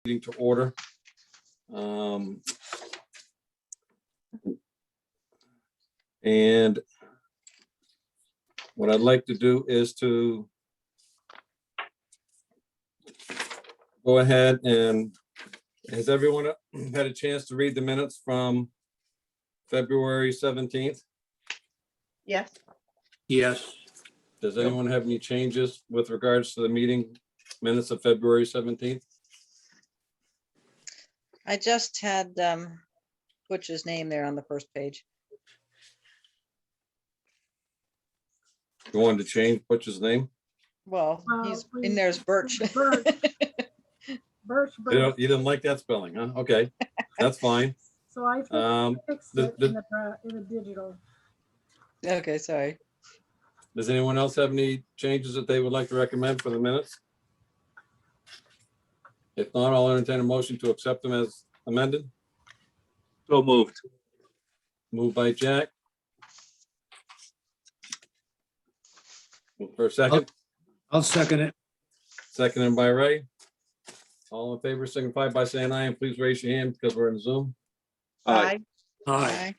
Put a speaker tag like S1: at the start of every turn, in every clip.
S1: Meeting to order. And what I'd like to do is to go ahead and, has everyone had a chance to read the minutes from February 17th?
S2: Yes.
S3: Yes.
S1: Does anyone have any changes with regards to the meeting minutes of February 17th?
S2: I just had Butch's name there on the first page.
S1: You wanted to change Butch's name?
S2: Well, he's in there's Birch.
S4: Birch.
S1: You didn't like that spelling, huh? Okay, that's fine.
S4: So I fixed it in the digital.
S2: Okay, sorry.
S1: Does anyone else have any changes that they would like to recommend for the minutes? If not, I'll entertain a motion to accept them as amended.
S3: So moved.
S1: Moved by Jack. For a second,
S3: I'll second it.
S1: seconded by Ray. All in favor, signify by saying aye, and please raise your hand because we're in Zoom.
S2: Aye.
S3: Aye.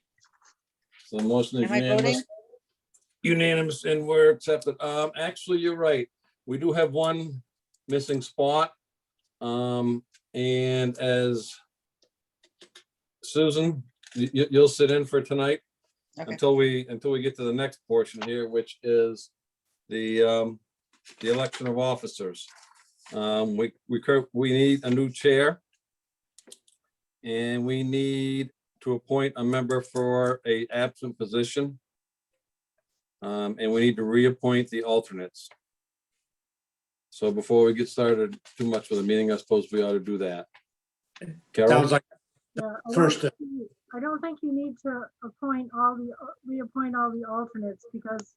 S1: So the motion is
S2: Am I voting?
S1: unanimous. Unanimous, and we're accepted. Actually, you're right. We do have one missing spot. And as Susan, you'll sit in for tonight
S2: Okay.
S1: until we get to the next portion here, which is the election of officers. We need a new chair, and we need to appoint a member for a absent position. And we need to reappoint the alternates. So before we get started too much with the meeting, I suppose we ought to do that. Carol?
S3: Sounds like
S4: Yeah,
S3: First,
S4: I don't think you need to reappoint all the alternates because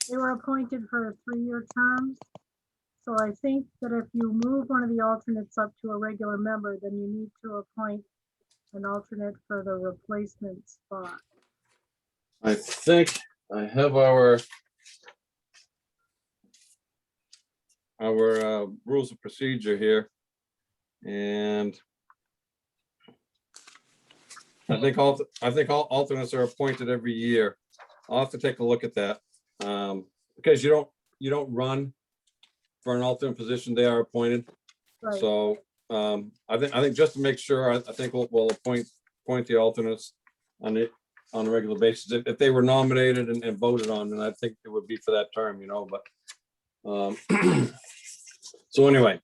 S4: they were appointed for 3-year terms. So I think that if you move one of the alternates up to a regular member, then you need to appoint an alternate for the replacement spot.
S1: I think I have our rules of procedure here. And I think all alternates are appointed every year. I'll have to take a look at that. Because you don't run for an alternate position, they are appointed.
S4: Right.
S1: So I think just to make sure, I think we'll appoint the alternates on a regular basis. If they were nominated and voted on, then I think it would be for that term, but so anyway,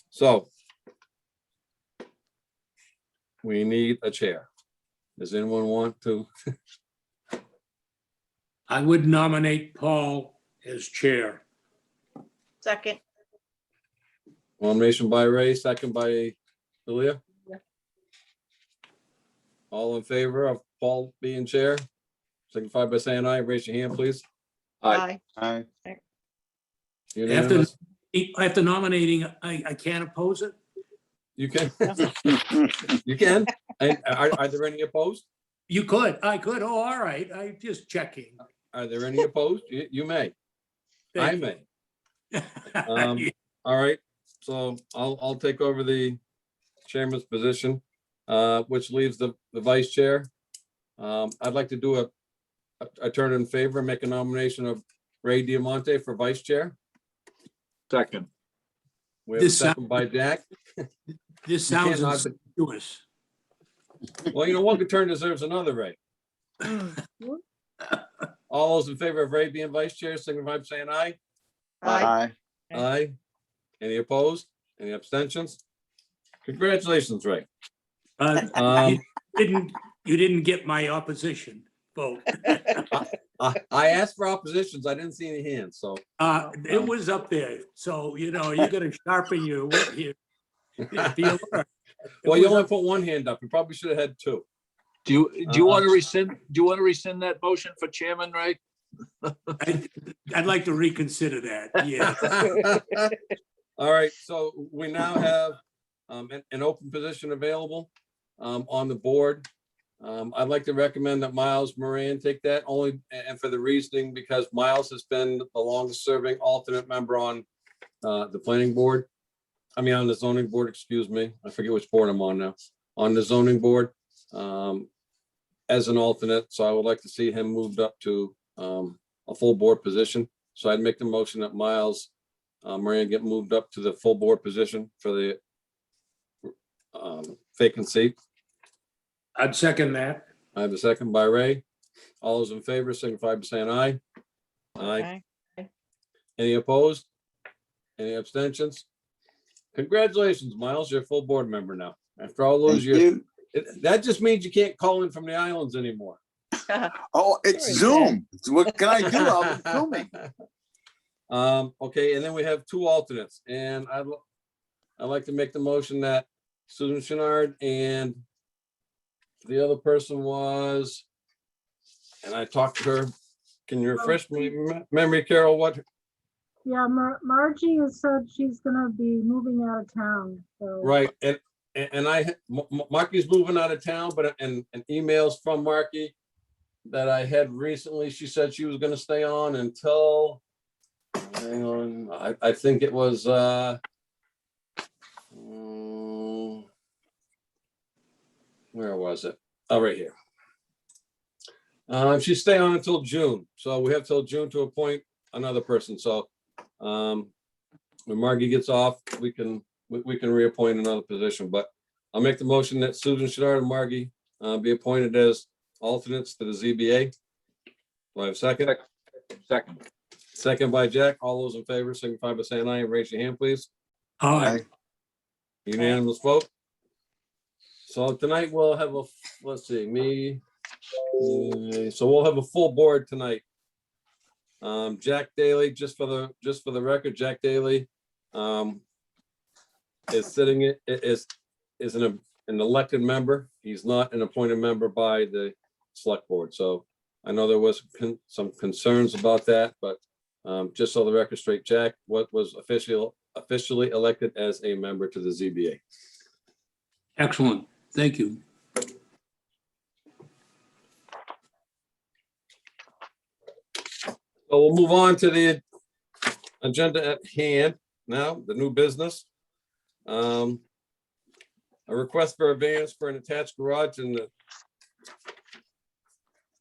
S1: so we need a chair. Does anyone want to?
S3: I would nominate Paul as chair.
S2: Second.
S1: Nomination by Ray, second by Delia.
S2: Yeah.
S1: All in favor of Paul being chair, signify by saying aye. Raise your hand, please.
S2: Aye.
S1: Unanimous?
S3: After nominating, I can't oppose it.
S1: You can. You can. And are there any opposed?
S3: You could, I could. Oh, all right. I just checking.
S1: Are there any opposed? You may. I may. All right, so I'll take over the chairman's position, which leaves the vice chair. I'd like to do a turn in favor, make a nomination of Ray Diamante for vice chair.
S5: Second.
S1: We have a
S3: This sound-
S1: second by Jack.
S3: This
S1: You
S3: sounds
S1: cannot-
S3: insidious.
S1: Well, one good turn deserves another, Ray. All those in favor of Ray being vice chair, signify by saying aye.
S2: Aye.
S1: Aye. Any opposed? Any abstentions? Congratulations, Ray.
S3: You didn't get my opposition vote.
S1: I asked for oppositions. I didn't see any hands, so.
S3: It was up there. So, you gotta sharpen your wit here. If you learn. It
S1: Well, you
S3: was
S1: only
S3: up-
S1: put one hand up. You probably should have had two.
S5: Do you want to rescind that motion for chairman, Ray?
S3: I'd like to reconsider that. Yeah.
S1: All right, so we now have an open position available on the board. I'd like to recommend that Miles Moran take that only, and for the reasoning, because Miles has been the longest serving alternate member on the planning board. I mean, on the zoning board, excuse me. I forget which board I'm on now. On the zoning board, as an alternate, so I would like to see him moved up to a full board position. So I'd make the motion that Miles Moran get moved up to the full board position for the vacant seat.
S3: I'd second that.
S1: I have a second by Ray. All those in favor signify by saying aye. Aye.
S2: Okay.
S1: Any opposed? Any abstentions? Congratulations, Miles. You're a full board member now. After all those
S6: Thank
S1: years,
S6: you.
S1: that just means you can't call in from the islands anymore.
S6: Oh, it's
S2: Sorry,
S6: Zoom. What can I do? I'll be filming.
S1: Okay, and then we have two alternates, and I'd like to make the motion that Susan Chenard and the other person was, and I talked to her. Can you refresh my memory, Carol? What?
S4: Yeah, Margie has said she's gonna be moving out of town, so.
S1: Right, and Marky's moving out of town, but and emails from Marky that I had recently, she said she was gonna stay on until, hang on, I think it was, where was it? Oh, right here. She's staying on until June, so we have till June to appoint another person, so when Margie gets off, we can reappoint another position, but I'll make the motion that Susan Chenard and Margie be appointed as alternates to the ZBA. Do I have a second?
S5: Second.
S1: Second by Jack. All those in favor signify by saying aye and raise your hand, please.
S3: Aye.
S1: Unanimous vote. So tonight we'll have a, let's see, so we'll have a full board tonight. Jack Daly, just for the record, Jack Daly is sitting, is an elected member. He's not an appointed member by the select board. So I know there was some concerns about that, but just so the record straight, Jack, what was officially elected as a member to the ZBA.
S3: Excellent. Thank you.
S1: So we'll move on to the agenda at hand now, the new business. A request for a variance for an attached garage, and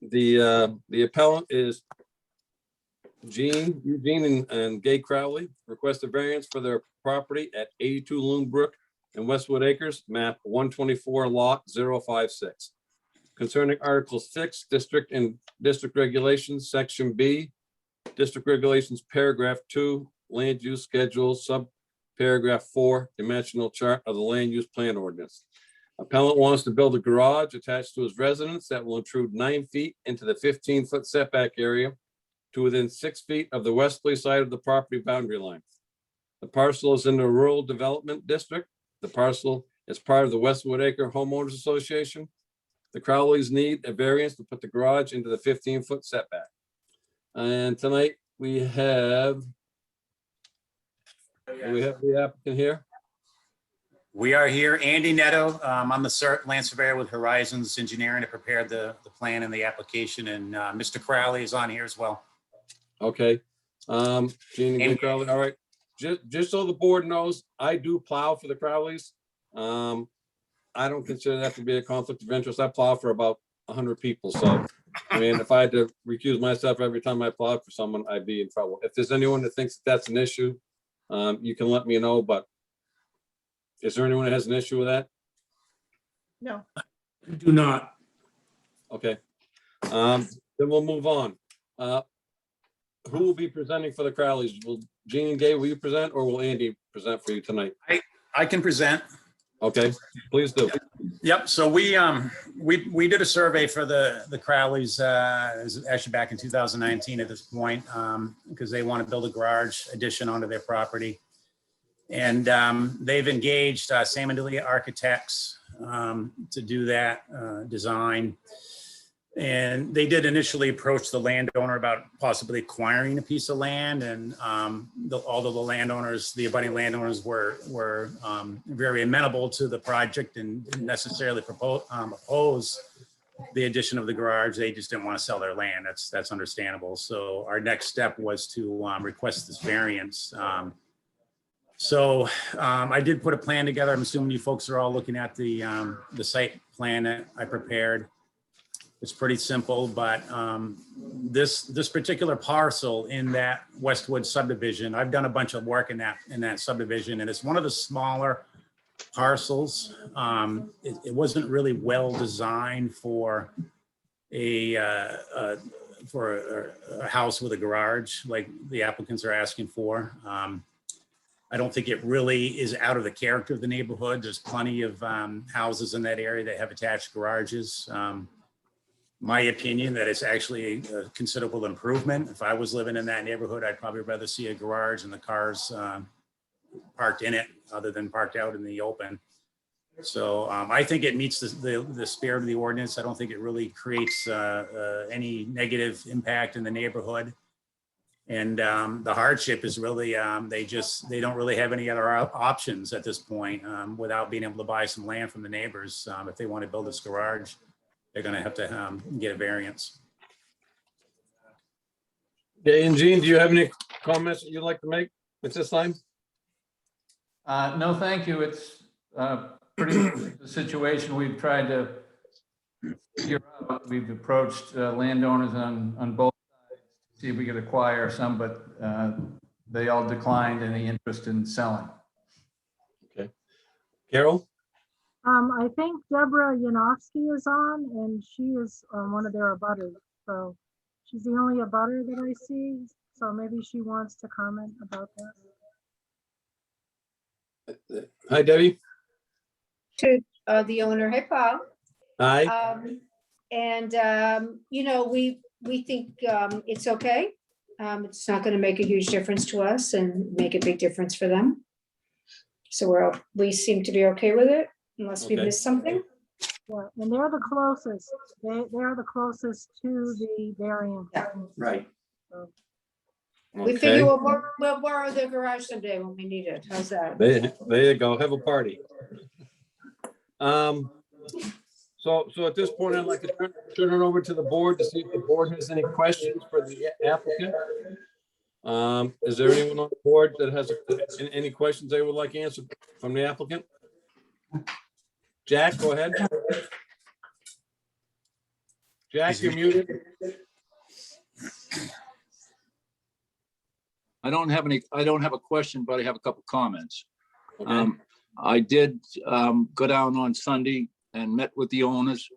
S1: the appellant is Eugene and Gay Crowley. Request a variance for their property at 82 Loonbrook and Westwood Acres, map 124, lot 056. Concerning Article 6, District and District Regulations, Section B, District Regulations, Paragraph 2, Land Use Schedule, Paragraph 4, Dimensional Chart of the Land Use Plan Ordinance. Appellant wants to build a garage attached to his residence that will intrude 9 feet into the 15-foot setback area to within 6 feet of the westerly side of the property boundary line. The parcel is in the Rural Development District. The parcel is part of the Westwood Acre Homeowners Association. The Crowleys need a variance to put the garage into the 15-foot setback. And tonight we have the applicant here.
S7: We are here, Andy Netto. I'm the land surveyor with Horizons Engineering to prepare the plan and the application, and Mr. Crowley is on here as well.
S1: Okay. Gene and Crowley, all right. Just so the board knows, I do plow for the Crowleys. I don't consider that to be a conflict of interest. I plow for about 100 people. So, I mean, if I had to recuse myself every time I plowed for someone, I'd be in trouble. If there's anyone that thinks that's an issue, you can let me know, but is there anyone that has an issue with that?
S2: No.
S3: Do not.
S1: Okay. Then we'll move on. Who will be presenting for the Crowleys? Will Gene and Gay, will you present, or will Andy present for you tonight?
S7: I can present.
S1: Okay, please do.
S7: Yep. So we did a survey for the Crowleys, it was actually back in 2019 at this point, because they want to build a garage addition onto their property. And they've engaged Sam and Delia Architects to do that design. And they did initially approach the landowner about possibly acquiring a piece of land, and although the landowners, the abutting landowners were very amenable to the project and didn't necessarily oppose the addition of the garage, they just didn't want to sell their land. That's understandable. So our next step was to request this variance So I did put a plan together. I'm assuming you folks are all looking at the site plan that I prepared. It's pretty simple, but this particular parcel in that Westwood subdivision, I've done a bunch of work in that subdivision, and it's one of the smaller parcels. It wasn't really well designed for a house with a garage like the applicants are asking for. I don't think it really is out of the character of the neighborhood. There's plenty of houses in that area that have attached garages. My opinion that it's actually a considerable improvement. If I was living in that neighborhood, I'd probably rather see a garage and the cars parked in it other than parked out in the open. So I think it meets the spirit of the ordinance. I don't think it really creates any negative impact in the neighborhood. And the hardship is really, they don't really have any other options at this point without being able to buy some land from the neighbors. If they want to build this garage, they're going to have to get a variance.
S1: Okay, and Gene, do you have any comments that you'd like to make at this time?
S8: No, thank you. It's pretty much the situation we've tried to figure out. We've approached landowners on both sides to see if we could acquire some, but they all declined any interest in selling.
S1: Okay. Carol?
S4: I think Deborah Yanofsky is on, and she is one of their abutters. So she's the only abutter that I see. So maybe she wants to comment about that.
S1: Hi, Debbie.
S9: To the owner, hey, Paul.
S1: Hi.
S9: You know, we think it's okay. It's not going to make a huge difference to us and make a big difference for them. So we seem to be okay with it, unless we
S1: Okay.
S9: missed something.
S4: Yeah, and they're the closest. They're the closest to the variance.
S9: Yeah.
S6: Right.
S9: We
S1: Okay.
S9: figure we'll borrow the garage someday when we need it. How's that?
S1: There you go. Have a party. So at this point, I'd like to turn it over to the board to see if the board has any questions for the applicant. Is there anyone on the board that has any questions they would like answered from the applicant? Jack, go ahead. Jack, you're muted.
S5: I don't have a question, but I have a couple comments.
S1: Okay.
S5: I did go down on Sunday and met with the owners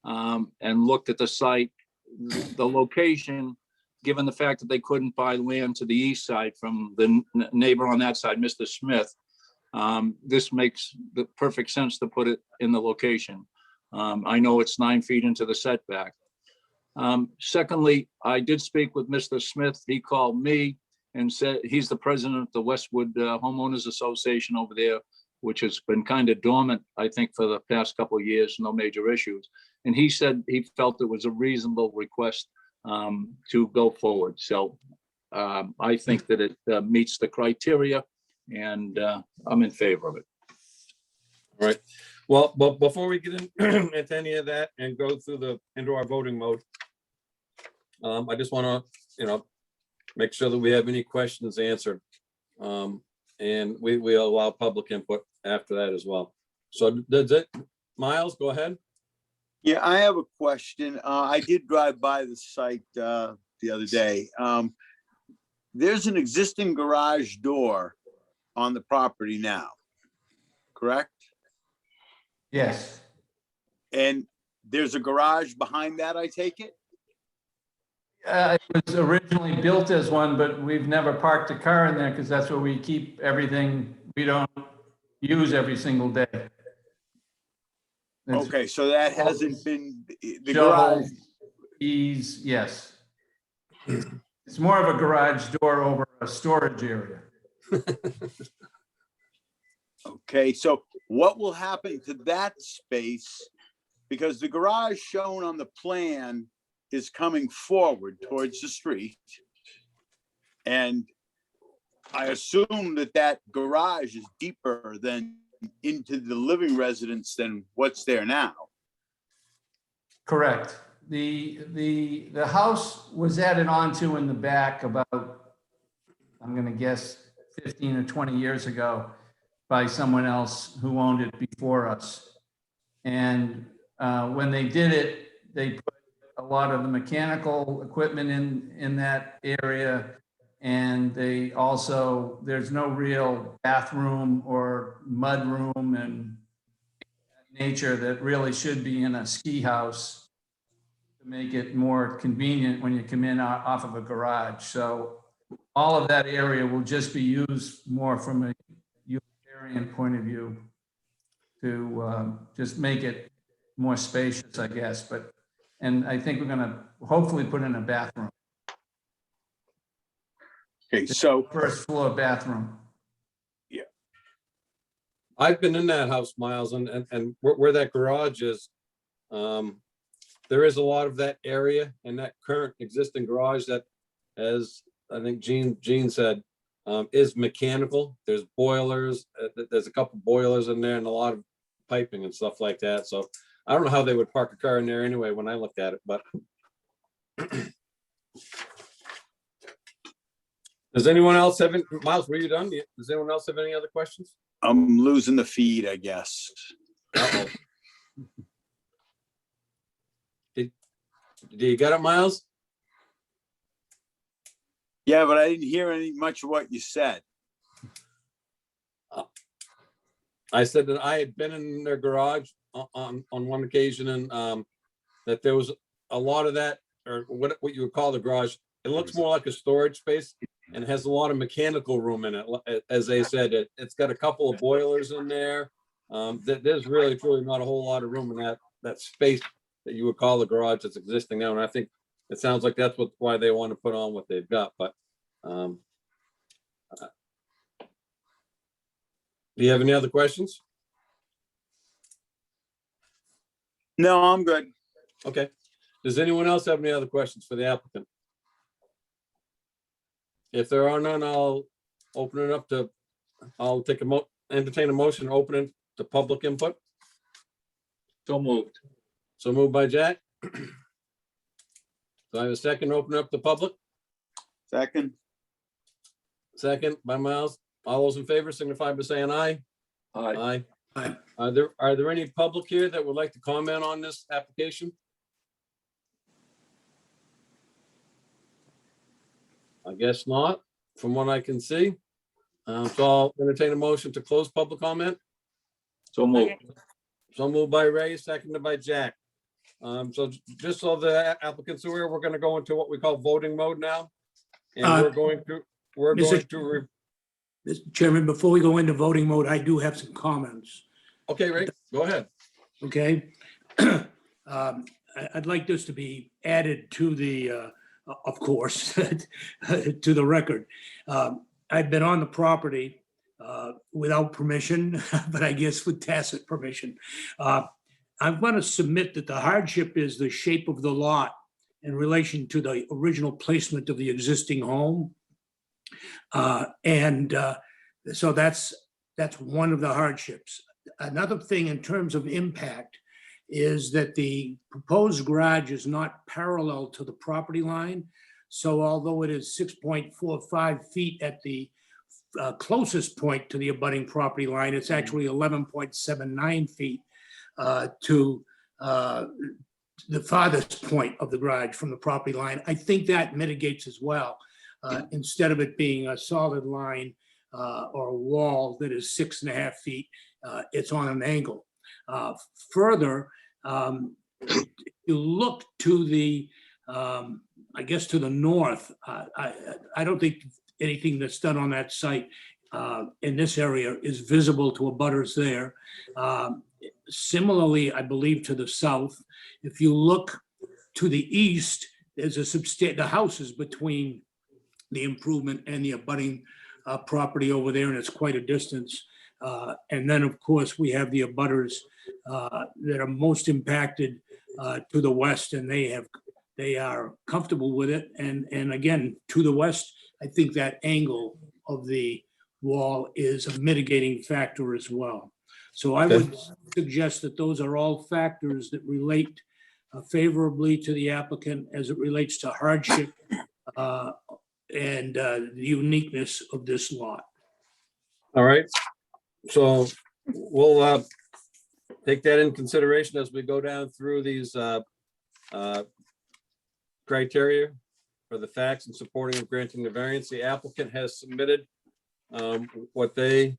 S5: and looked at the site. The location, given the fact that they couldn't buy land to the east side from the neighbor on that side, Mr. Smith, this makes the perfect sense to put it in the location. I know it's 9 feet into the setback. Secondly, I did speak with Mr. Smith. He called me and said he's the president of the Westwood Homeowners Association over there, which has been kind of dormant, I think, for the past couple of years, no major issues. And he said he felt it was a reasonable request to go forward. So I think that it meets the criteria, and I'm in favor of it.
S1: All right. Well, but before we get into any of that and go through into our voting mode, I just want to, make sure that we have any questions answered. And we allow public input after that as well. So does it, Miles, go ahead.
S6: Yeah, I have a question. I did drive by the site the other day. There's an existing garage door on the property now, correct?
S8: Yes.
S6: And there's a garage behind that, I take it?
S8: It was originally built as one, but we've never parked a car in there because that's where we keep everything we don't use every single day. It's
S6: Okay, so that hasn't been, the garage,
S8: shovels, keys, yes. It's more of a garage door over a storage area.
S6: okay, so what will happen to that space? Because the garage shown on the plan is coming forward towards the street. And I assume that garage is deeper than into the living residence than what's there now.
S8: Correct. The house was added onto in the back about, I'm gonna guess, 15 or 20 years ago by someone else who owned it before us. And when they did it, they put a lot of the mechanical equipment in that area. And they also, there's no real bathroom or mud room and nature that really should be in a ski house to make it more convenient when you come in off of a garage. So all of that area will just be used more from a utilitarian point of view to just make it more spacious, I guess. But, and I think we're gonna hopefully put in a bathroom,
S6: Okay, so,
S8: first floor bathroom.
S1: I've been in that house, Miles, and where that garage is, there is a lot of that area in that current existing garage that, as I think Gene said, is mechanical. There's boilers, there's a couple boilers in there and a lot of piping and stuff like that. So I don't know how they would park a car in there anyway when I looked at it, but. Does anyone else have, Miles, were you done? Does anyone else have any other questions?
S6: I'm losing the feed, I guess.
S1: Uh-oh. Do you got it, Miles?
S6: Yeah, but I didn't hear much of what you said.
S1: I said that I had been in their garage on one occasion, and that there was a lot of that, or what you would call the garage. It looks more like a storage space and has a lot of mechanical room in it. As they said, it's got a couple of boilers in there. There's really truly not a whole lot of room in that space that you would call the garage that's existing now. And I think it sounds like that's why they want to put on what they've got. But do you have any other questions?
S6: No, I'm good.
S1: Okay. Does anyone else have any other questions for the applicant? If there are none, I'll open it up to, I'll take entertain a motion, to open it to public input.
S5: So moved.
S1: So moved by Jack. So I have a second, open up to public.
S6: Second,
S1: Second by Miles. All those in favor signify by saying aye.
S5: Aye.
S1: Aye. Are there any public here that would like to comment on this application? I guess not, from what I can see. So I'll entertain a motion to close public comment.
S5: So moved.
S1: So moved by Ray, seconded by Jack. So just so the applicants are aware, we're going to go into what we call voting mode now. And we're going to,
S3: Mr. Chairman, before we go into voting mode, I do have some comments,
S1: Okay, Ray, go ahead.
S3: okay? I'd like this to be added to the, of course, to the record. I've been on the property without permission, but I guess with tacit permission. I'm going to submit that the hardship is the shape of the lot in relation to the original placement of the existing home. So that's one of the hardships. Another thing in terms of impact is that the proposed garage is not parallel to the property line. So although it is 6.45 feet at the closest point to the abutting property line, it's actually 11.79 feet to the farthest point of the garage from the property line. I think that mitigates as well. Instead of it being a solid line or a wall that is 6.5 feet, it's on an angle. Further, you look to the, I guess to the north, I don't think anything that's done on that site in this area is visible to abutters there. Similarly, I believe to the south, if you look to the east, there's the houses between the improvement and the abutting property over there, and it's quite a distance. And then, of course, we have the abutters that are most impacted to the west, and they are comfortable with it. And again, to the west, I think that angle of the wall is a mitigating factor as well. So I would suggest that those are all factors that relate favorably to the applicant as it relates to hardship and the uniqueness of this lot.
S1: All right, so we'll take that in consideration as we go down through these criteria for the facts and supporting of granting the variance. The applicant has submitted what they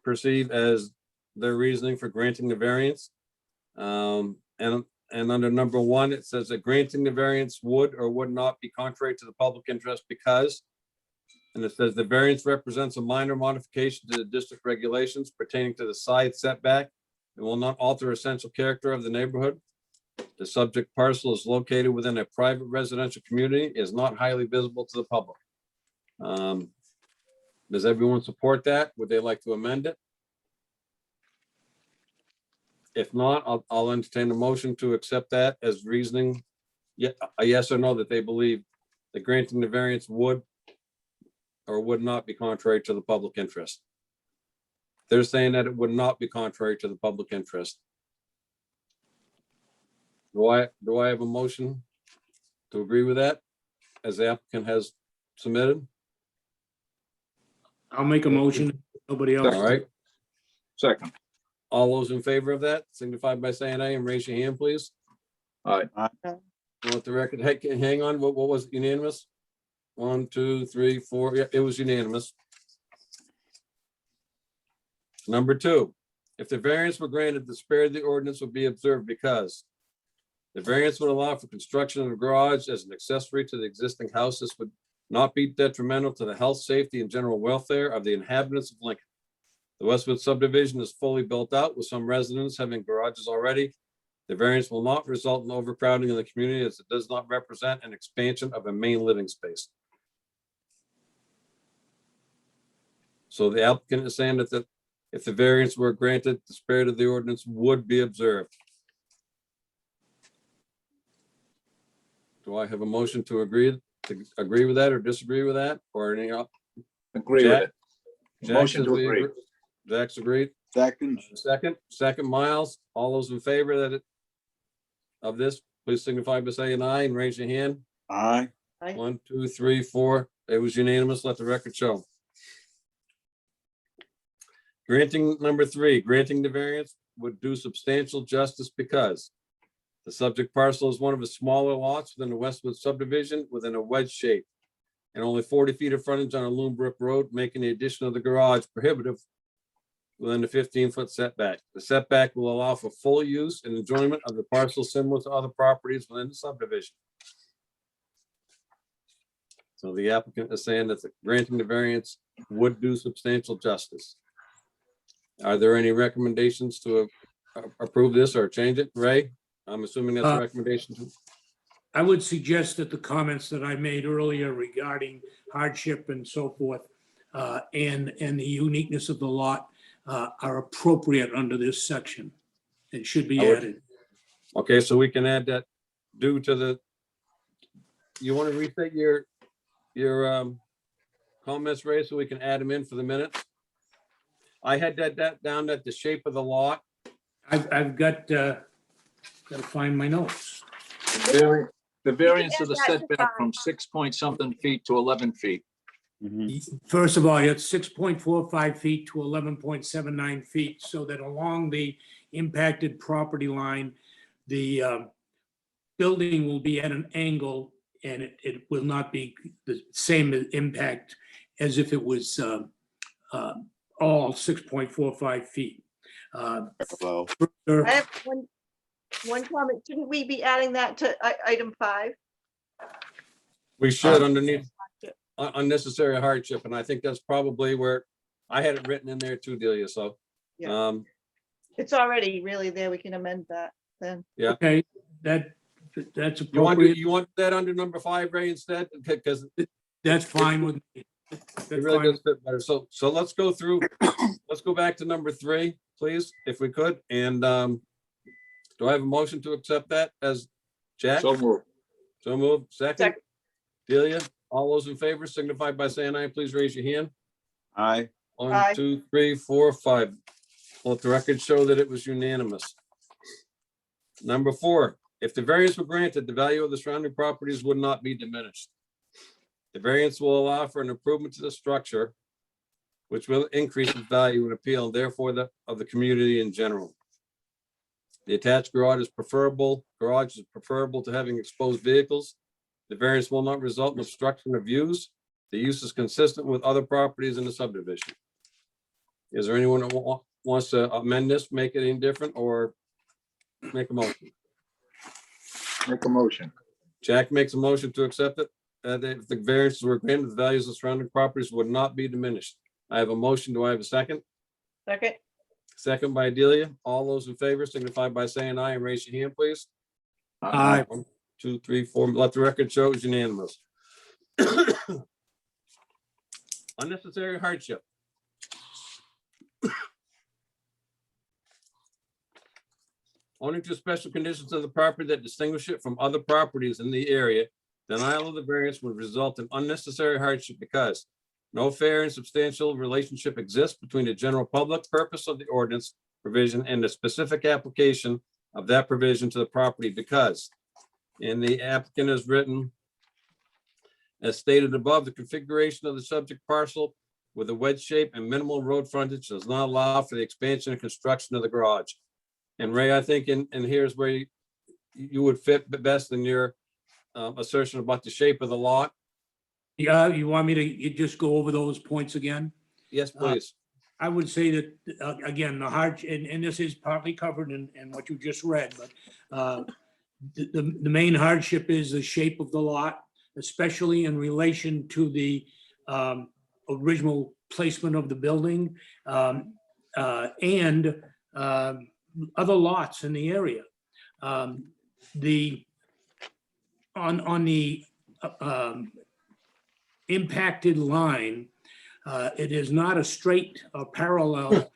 S1: perceive as their reasoning for granting the variance. And under number 1, it says that granting the variance would or would not be contrary to the public interest because, and it says the variance represents a minor modification to the district regulations pertaining to the side setback and will not alter essential character of the neighborhood. The subject parcel is located within a private residential community, is not highly visible to the public. Does everyone support that? Would they like to amend it? If not, I'll entertain a motion to accept that as reasoning, a yes or no, that they believe that granting the variance would or would not be contrary to the public interest. They're saying that it would not be contrary to the public interest. Do I have a motion to agree with that as the applicant has submitted?
S3: I'll make a motion. Nobody else.
S1: All right,
S5: Second.
S1: all those in favor of that signify by saying aye and raise your hand, please.
S5: All right.
S1: Let the record, hang on, what was it, unanimous? 1, 2, 3, 4, yeah, it was unanimous. Number 2, if the variance were granted, the spirit of the ordinance would be observed because the variance would allow for construction of a garage as an accessory to the existing house. This would not be detrimental to the health, safety, and general welfare of the inhabitants of Lincoln. The Westwood subdivision is fully built out with some residents having garages already. The variance will not result in overcrowding in the community as it does not represent an expansion of a main living space. So the applicant is saying that if the variance were granted, the spirit of the ordinance would be observed. Do I have a motion to agree with that or disagree with that or anything else?
S5: Agree with
S1: Jack?
S5: it.
S1: Jack
S5: Motion
S1: says
S5: to
S1: we
S5: agree.
S1: Jack's agreed.
S6: Second,
S1: Second, Miles. All those in favor of this, please signify by saying aye and raise your hand.
S6: aye.
S1: 1, 2, 3, 4. It was unanimous. Let the record show. Granting number 3, granting the variance would do substantial justice because the subject parcel is one of the smaller lots within the Westwood subdivision within a wedge shape and only 40 feet of frontage on a Loon Brook Road, making the addition of the garage prohibitive within the 15-foot setback. The setback will allow for full use and enjoyment of the parcel similar to other properties within the subdivision. So the applicant is saying that granting the variance would do substantial justice. Are there any recommendations to approve this or change it? Ray, I'm assuming that's a recommendation.
S3: I would suggest that the comments that I made earlier regarding hardship and so forth, and the uniqueness of the lot, are appropriate under this section. It should be added.
S1: Okay, so we can add that due to the, you want to restate your comments, Ray, so we can add them in for the minutes? I had that down at the shape of the lot.
S3: I've got, gotta find my notes.
S5: The variance of the setback from 6 point something feet to 11 feet.
S3: First of all, it's 6.45 feet to 11.79 feet, so that along the impacted property line, the building will be at an angle and it will not be the same impact as if it was all 6.45 feet.
S6: Well,
S2: I have one comment. Shouldn't we be adding that to item 5?
S1: We should underneath unnecessary hardship, and I think that's probably where I had it written in there too, Delia, so.
S2: Yeah. It's already really there. We can amend that then.
S1: Yeah.
S3: Okay, that's
S1: You
S3: appropriate.
S1: want that under number 5, Ray, instead? Because
S3: That's fine with me.
S1: it
S3: That's
S1: really
S3: fine.
S1: does fit better. So let's go through, let's go back to number 3, please, if we could. And do I have a motion to accept that as Jack?
S5: So moved.
S1: So moved. Second?
S2: Second.
S1: Delia, all those in favor signify by saying aye. Please raise your hand.
S6: aye.
S1: 1,
S2: Aye.
S1: 2, 3, 4, 5. Let the record show that it was unanimous. Number 4, if the variance were granted, the value of the surrounding properties would not be diminished. The variance will allow for an improvement to the structure which will increase its value and appeal, and therefore of the community in general. The attached garage is preferable to having exposed vehicles. The variance will not result in obstruction of views. The use is consistent with other properties in the subdivision. Is there anyone who wants to amend this, make it any different, or make a motion?
S5: Make a motion.
S1: Jack makes a motion to accept it. If the variances were granted, the values of surrounding properties would not be diminished. I have a motion. Do I have a second?
S2: Second,
S1: Second by Delia. All those in favor signify by saying aye and raise your hand, please.
S3: Aye.
S1: 1, 2, 3, 4. Let the record show it's unanimous. Unnecessary hardship. Owing to special conditions of the property that distinguish it from other properties in the area, denial of the variance would result in unnecessary hardship because no fair and substantial relationship exists between the general public purpose of the ordinance provision and the specific application of that provision to the property because, and the applicant has written, as stated above, the configuration of the subject parcel with a wedge shape and minimal road frontage does not allow for the expansion and construction of the garage. And Ray, I think, and here's where you would fit best in your assertion about the shape of the lot.
S3: Yeah, you want me to just go over those points again?
S1: Yes, please.
S3: I would say that, again, the and this is partly covered in what you just read, but the main hardship is the shape of the lot, especially in relation to the original placement of the building and other lots in the area. On the impacted line, it is not a straight or parallel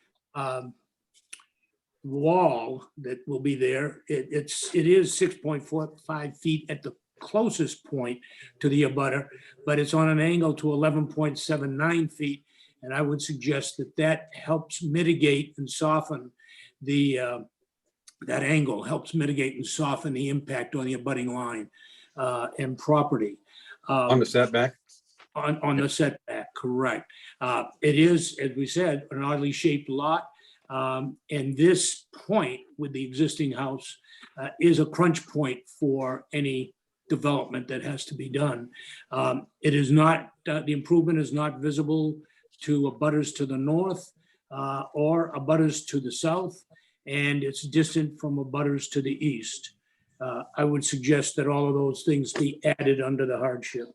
S3: wall that will be there. It is 6.45 feet at the closest point to the abutter, but it's on an angle to 11.79 feet. And I would suggest that that helps mitigate and soften that angle helps mitigate and soften the impact on the abutting line and property.
S1: On the setback.
S3: On the setback, correct. It is, as we said, an oddly shaped lot. And this point with the existing house is a crunch point for any development that has to be done. It is not, the improvement is not visible to abutters to the north or abutters to the south, and it's distant from abutters to the east. I would suggest that all of those things be added under the hardship.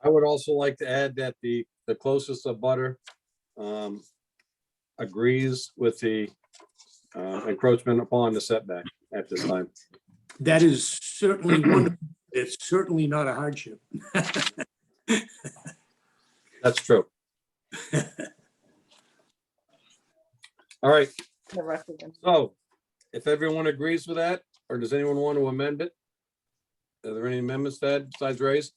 S1: I would also like to add that the closest abutter agrees with the encroachment upon the setback at this time.
S3: That is certainly wonderful. It's certainly not a hardship.
S1: That's true. All right,
S2: the rest of them.
S1: so if everyone agrees with that, or does anyone want to amend it? Are there any amendments to that besides Ray's?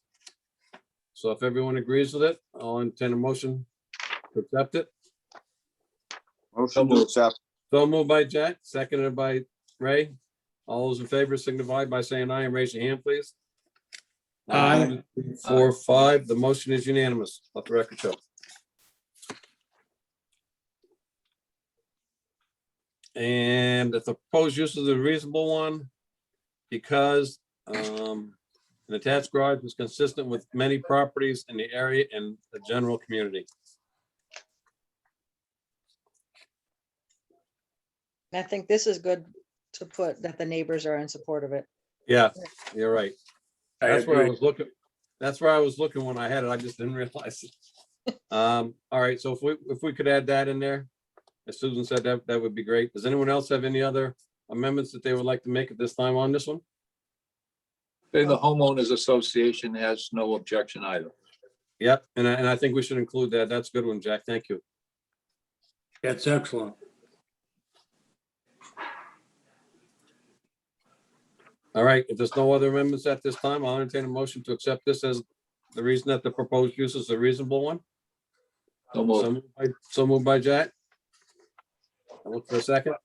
S1: So if everyone agrees with it, I'll entertain a motion to accept it.
S6: Motion to accept.
S1: So moved by Jack, seconded by Ray. All those in favor signify by saying aye and raise your hand, please.
S3: Aye.
S1: 1, 2, 3, 4, 5. The motion is unanimous. Let the record show. And if the proposed use is a reasonable one, because an attached garage is consistent with many properties in the area and the general community.
S2: I think this is good to put that the neighbors are in support of it.
S1: Yeah, you're right.
S3: I
S1: That's where I
S3: agree.
S1: was looking. That's where I was looking when I had it. I just didn't realize it. All right, so if we could add that in there, as Susan said, that would be great. Does anyone else have any other amendments that they would like to make at this time on this one?
S5: The homeowners association has no objection either.
S1: Yep, and I think we should include that. That's a good one, Jack. Thank you.
S3: That's excellent.
S1: All right, if there's no other amendments at this time, I'll entertain a motion to accept this as the reason that the proposed use is a reasonable one.
S5: So moved.
S1: So moved by Jack. I'll look for a second.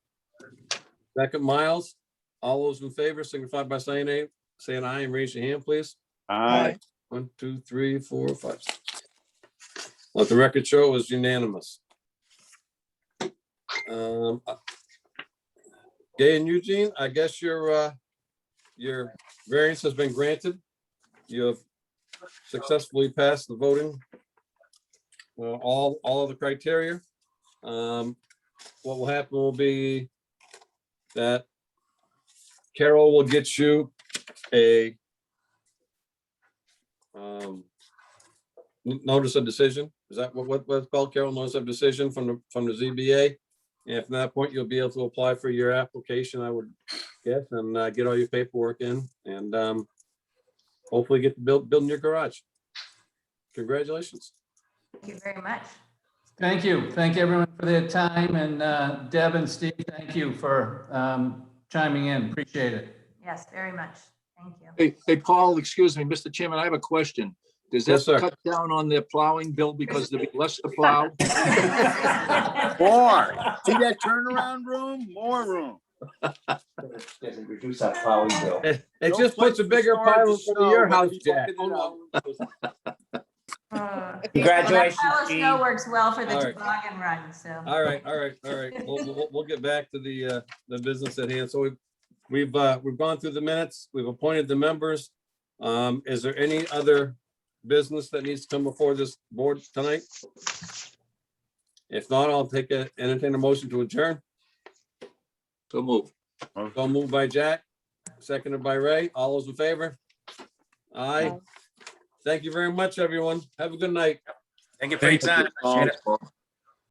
S1: Second, Miles. All those in favor signify by saying aye and raise your hand, please.
S6: Aye.
S1: 1, 2, 3, 4, 5. Let the record show it was unanimous. Gay and Eugene, I guess your variance has been granted. You have successfully passed the voting. All of the criteria. What will happen will be that Carol will get you a notice of decision. Is that what's called, Carol? Notice of decision from the ZBA. And from that point, you'll be able to apply for your application, I would guess, and get all your paperwork in and hopefully get to building your garage. Congratulations.
S10: Thank you very much.
S8: Thank you. Thank everyone for their time. And Deb and Steve, thank you for chiming in. Appreciate it.
S10: Yes, very much. Thank you.
S5: Hey, Paul, excuse me, Mr. Chairman, I have a question. Does
S1: Yes,
S5: that
S1: sir.
S5: cut down on their plowing bill because there'll be less to plow?
S6: More. See that turnaround room? More room.
S11: Doesn't reduce our plowing bill.
S1: It
S6: No
S1: just puts a
S6: place to
S1: bigger
S6: store
S1: pile
S6: the
S1: in front of
S6: snow,
S1: your
S6: but
S1: house,
S6: people
S1: Jack.
S6: get it
S1: Oh,
S6: out.
S1: no.
S11: Congratulations,
S10: That pile of snow
S11: Steve.
S10: works well for the
S1: All right.
S10: toboggan run, so.
S1: All right. We'll get back to the business at hand. So we've gone through the minutes. We've appointed the members. Is there any other business that needs to come before this board tonight? If not, I'll entertain a motion to adjourn.
S5: So move.
S1: So moved by Jack, seconded by Ray. All those in favor? Aye. Thank you very much, everyone. Have a good night.
S7: Thank you for your time.
S6: Thank you, Paul.
S7: Appreciate it.